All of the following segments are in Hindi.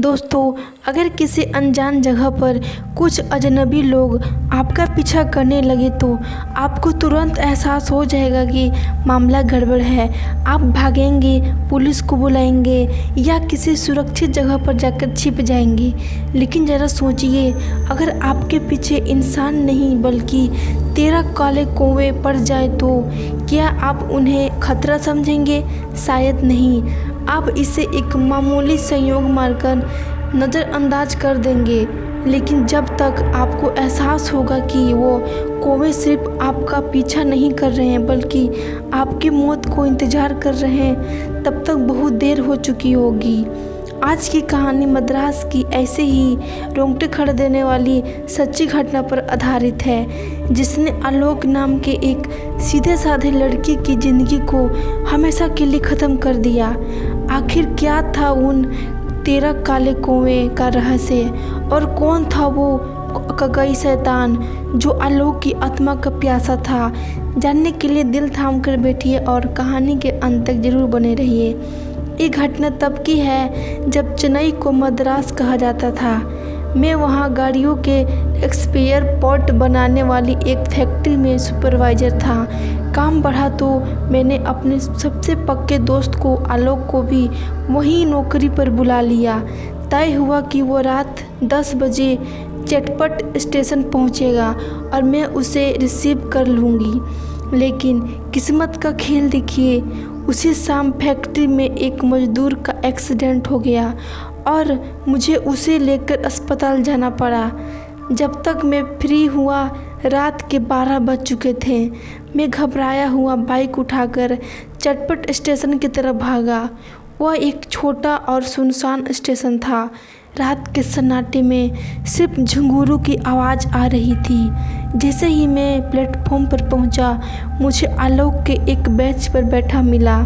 दोस्तों, अगर किसी अनजान जगह पर कुछ अजनबी लोग आपका पीछा करने लगे तो आपको तुरंत एहसास हो जाएगा कि मामला गड़बड़ है। आप भागेंगे, पुलिस को बुलाएंगे या किसी सुरक्षित जगह पर जाकर छिप जाएंगे। लेकिन ज़रा सोचिए, अगर आपके पीछे इंसान नहीं बल्कि 13 काले कौवे पड़ जाए तो क्या आप उन्हें खतरा समझेंगे? शायद नहीं। आप इसे एक मामूली संयोग मानकर नज़रअंदाज कर देंगे। लेकिन जब तक आपको एहसास होगा कि वो कौवे सिर्फ आपका पीछा नहीं कर रहे हैं बल्कि आपकी मौत को इंतज़ार कर रहे हैं, तब तक बहुत देर हो चुकी होगी। आज की कहानी मद्रास की ऐसे ही रोंगटे खड़ा देने वाली सच्ची घटना पर आधारित है, जिसने आलोक नाम के एक सीधे साधे लड़के की ज़िंदगी को हमेशा के लिए ख़त्म कर दिया। आखिर क्या था उन 13 काले कौवे का रहस्य और कौन था वो ककई शैतान जो आलोक की आत्मा का प्यासा था? जानने के लिए दिल थाम कर बैठिए और कहानी के अंत तक जरूर बने रहिए। ये घटना तब की है जब चेन्नई को मद्रास कहा जाता था। मैं वहाँ गाड़ियों के स्पेयर पार्ट बनाने वाली एक फैक्ट्री में सुपरवाइज़र था। काम बढ़ा तो मैंने अपने सबसे पक्के दोस्त को आलोक को भी वहीं नौकरी पर बुला लिया। तय हुआ कि वो रात 10 बजे चटपट स्टेशन पहुँचेगा और मैं उसे रिसीव कर लूँगी। लेकिन किस्मत का खेल देखिए, उसी शाम फैक्ट्री में एक मजदूर का एक्सीडेंट हो गया और मुझे उसे लेकर अस्पताल जाना पड़ा। जब तक मैं फ्री हुआ रात के 12 बज चुके थे। मैं घबराया हुआ बाइक उठाकर चटपट स्टेशन की तरफ भागा। वह एक छोटा और सुनसान स्टेशन था। रात के सन्नाटे में सिर्फ झुंगुरू की आवाज़ आ रही थी। जैसे ही मैं प्लेटफॉर्म पर पहुंचा, मुझे आलोक के एक बेंच पर बैठा मिला।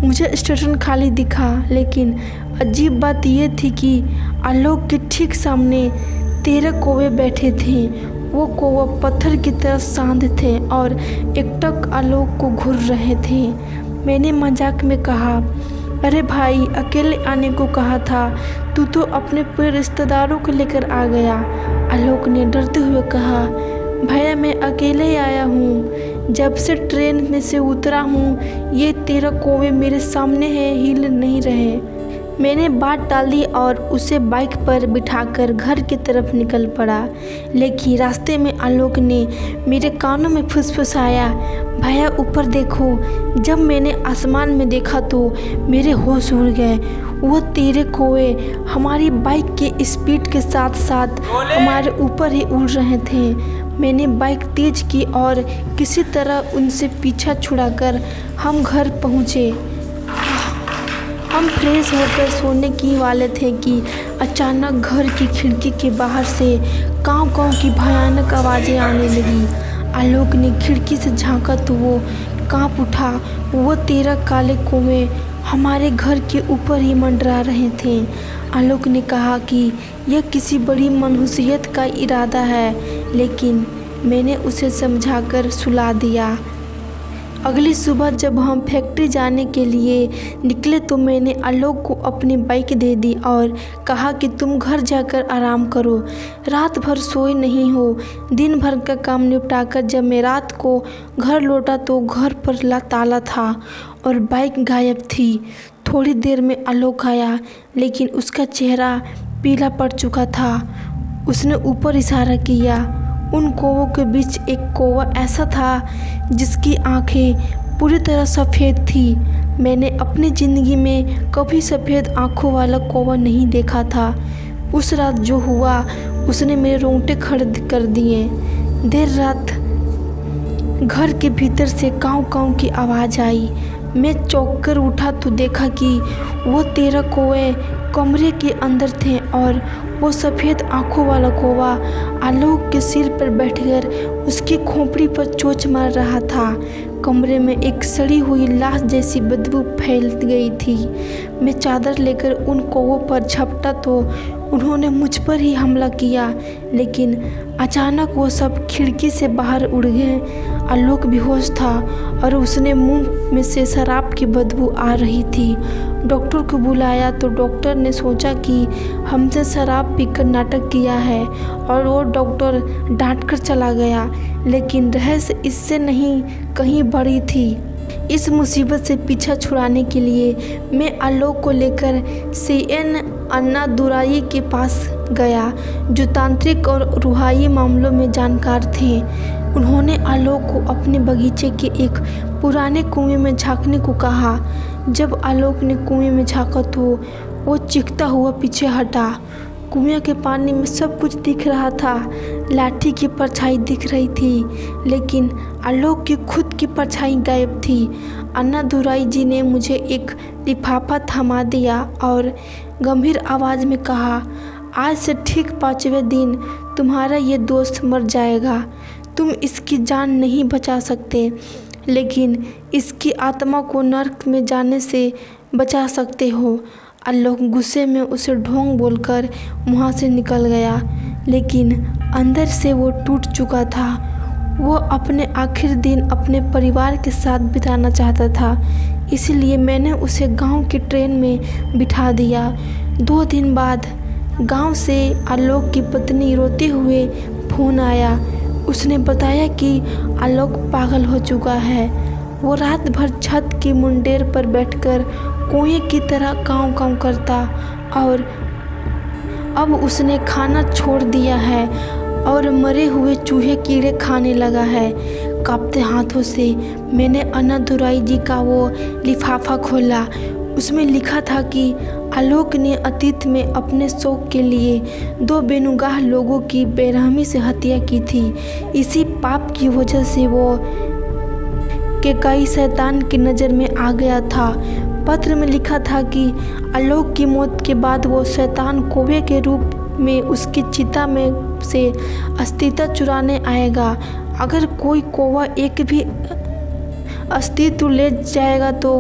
मुझे स्टेशन खाली दिखा, लेकिन अजीब बात यह थी कि आलोक के ठीक सामने 13 कौवे बैठे थे। वो कौवा पत्थर की तरह शांत थे और एकटक आलोक को घूर रहे थे। मैंने मजाक में कहा, अरे भाई, अकेले आने को कहा था, तू तो अपने पूरे रिश्तेदारों को लेकर आ गया। आलोक ने डरते हुए कहा, भैया मैं अकेले ही आया हूँ। जब से ट्रेन में से उतरा हूँ ये 13 कौवे मेरे सामने हैं, हिल नहीं रहे। मैंने बात टाल दी और उसे बाइक पर बिठाकर घर की तरफ निकल पड़ा। लेकिन रास्ते में आलोक ने मेरे कानों में फुसफुसाया, भैया ऊपर देखो। जब मैंने आसमान में देखा तो मेरे होश उड़ गए। वो 13 कौवे हमारी बाइक के स्पीड के साथ साथ हमारे ऊपर ही उड़ रहे थे। मैंने बाइक तेज की और किसी तरह उनसे पीछा छुड़ाकर हम घर पहुँचे। हम फ्रेश होकर सोने की वाले थे कि अचानक घर की खिड़की के बाहर से काँव काँव की भयानक आवाज़ें आने लगी। आलोक ने खिड़की से झांका तो वो काँप उठा। वो 13 काले कौवे हमारे घर के ऊपर ही मंडरा रहे थे। आलोक ने कहा कि यह किसी बड़ी मनहूसियत का इरादा है, लेकिन मैंने उसे समझाकर सुला दिया। अगली सुबह जब हम फैक्ट्री जाने के लिए निकले तो मैंने आलोक को अपनी बाइक दे दी और कहा कि तुम घर जाकर आराम करो। रात भर सोए नहीं हो। दिन भर का काम निपटाकर जब मैं रात को घर लौटा तो घर पर ताला था और बाइक गायब थी। थोड़ी देर में आलोक आया, लेकिन उसका चेहरा पीला पड़ चुका था। उसने ऊपर इशारा किया। उन कौवों के बीच एक कौवा ऐसा था जिसकी आंखें पूरी तरह सफ़ेद थी। मैंने अपनी ज़िंदगी में कभी सफ़ेद आंखों वाला कौवा नहीं देखा था। उस रात जो हुआ उसने मेरे रोंगटे खड़े कर दिए। देर रात घर के भीतर से काँव काँव की आवाज़ आई। मैं चौंक कर उठा तो देखा कि वो 13 कौवे कमरे के अंदर थे और वो सफ़ेद आँखों वाला कौवा आलोक के सिर पर बैठकर उसकी खोपड़ी पर चोंच मार रहा था। कमरे में एक सड़ी हुई लाश जैसी बदबू फैल गई थी। मैं चादर लेकर उन कौवों पर झपटा तो उन्होंने मुझ पर ही हमला किया, लेकिन अचानक वो सब खिड़की से बाहर उड़ गए। आलोक बेहोश था और उसने मुंह में से शराब की बदबू आ रही थी। डॉक्टर को बुलाया तो डॉक्टर ने सोचा कि हमसे शराब पीकर नाटक किया है और वो डॉक्टर डांट कर चला गया, लेकिन रहस्य इससे नहीं कहीं बड़ी थी। इस मुसीबत से पीछा छुड़ाने के लिए मैं आलोक को लेकर CN अन्नादुराई के पास गया, जो तांत्रिक और रूहानी मामलों में जानकार थे। उन्होंने आलोक को अपने बगीचे के एक पुराने कुएं में झांकने को कहा। जब आलोक ने कुएं में झांका तो वो चीखता हुआ पीछे हटा। कुएं के पानी में सब कुछ दिख रहा था। लाठी की परछाई दिख रही थी, लेकिन आलोक की खुद की परछाई गायब थी। अन्नादुराई जी ने मुझे एक लिफाफा थमा दिया और गंभीर आवाज़ में कहा, आज से ठीक 5वें दिन तुम्हारा ये दोस्त मर जाएगा। तुम इसकी जान नहीं बचा सकते, लेकिन इसकी आत्मा को नर्क में जाने से बचा सकते हो। आलोक गुस्से में उसे ढोंग बोलकर वहाँ से निकल गया, लेकिन अंदर से वो टूट चुका था। वो अपने आखिरी दिन अपने परिवार के साथ बिताना चाहता था, इसलिए मैंने उसे गांव की ट्रेन में बिठा दिया। 2 दिन बाद गांव से आलोक की पत्नी रोते हुए फ़ोन आया। उसने बताया कि आलोक पागल हो चुका है। वो रात भर छत की मुंडेर पर बैठकर कुएं की तरह काँव-काँव करता और अब उसने खाना छोड़ दिया है और मरे हुए चूहे कीड़े खाने लगा है। कांपते हाथों से मैंने अन्नादुराई जी का वो लिफाफा खोला। उसमें लिखा था कि आलोक ने अतीत में अपने शौक के लिए 2 बेगुनाह लोगों की बेरहमी से हत्या की थी। इसी पाप की वजह से वो केकाई शैतान की नज़र में आ गया था। पत्र में लिखा था कि आलोक की मौत के बाद वो शैतान कौवे के रूप में उसकी चिता में से अस्थिता चुराने आएगा। अगर कोई कौवा एक भी अस्तित्व ले जाएगा तो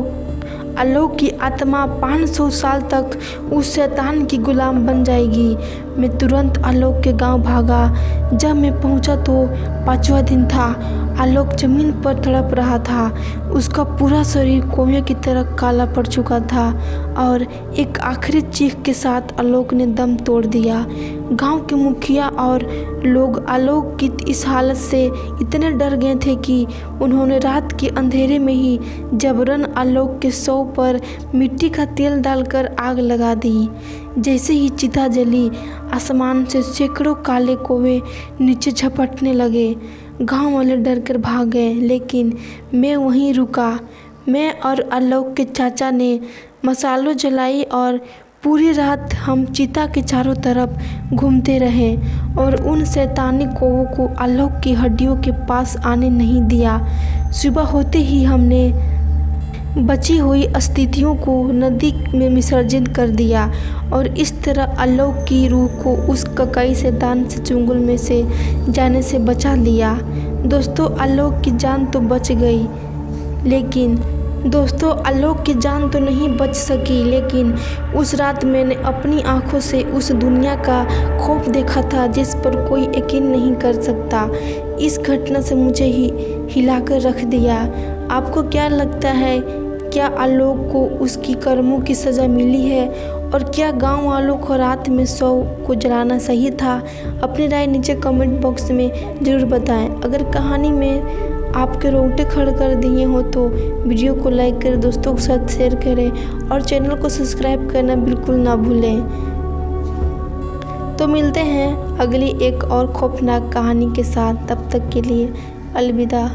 आलोक की आत्मा 500 साल तक उस शैतान की गुलाम बन जाएगी। मैं तुरंत आलोक के गांव भागा। जब मैं पहुंचा तो 5वां दिन था। आलोक जमीन पर तड़प रहा था। उसका पूरा शरीर कौवे की तरह काला पड़ चुका था और एक आखिरी चीख के साथ आलोक ने दम तोड़ दिया। गांव के मुखिया और लोग आलोक की इस हालत से इतने डर गए थे कि उन्होंने रात के अंधेरे में ही जबरन आलोक के शव पर मिट्टी का तेल डालकर आग लगा दी। जैसे ही चिता जली, आसमान से सैकड़ों काले कौवे नीचे झपटने लगे। गांव वाले डर कर भाग गए, लेकिन मैं वहीं रुका। मैं और आलोक के चाचा ने मशालों जलाई और पूरी रात हम चिता के चारों तरफ घूमते रहे और उन शैतानी कौवों को आलोक की हड्डियों के पास आने नहीं दिया। सुबह होते ही हमने बची हुई अस्थितियों को नदी में विसर्जित कर दिया और इस तरह आलोक की रूह को उस ककाई शैतान से चुंगल में से जाने से बचा लिया। दोस्तों, आलोक की जान तो बच गई, लेकिन आलोक की जान तो नहीं बच सकी, लेकिन उस रात मैंने अपनी आंखों से उस दुनिया का खौफ देखा था जिस पर कोई यकीन नहीं कर सकता। इस घटना से मुझे हिलाकर रख दिया। आपको क्या लगता है, क्या आलोक को उसकी कर्मों की सज़ा मिली है और क्या गांव वालों को रात में शव को जलाना सही था? अपनी राय नीचे कमेंट बॉक्स में ज़रूर बताएं। अगर कहानी में आपके रोंगटे खड़े कर दिए हो तो वीडियो को लाइक करें, दोस्तों के साथ शेयर करें और चैनल को सब्सक्राइब करना बिल्कुल ना भूलें। तो मिलते हैं अगली एक और खौफनाक कहानी के साथ। तब तक के लिए अलविदा।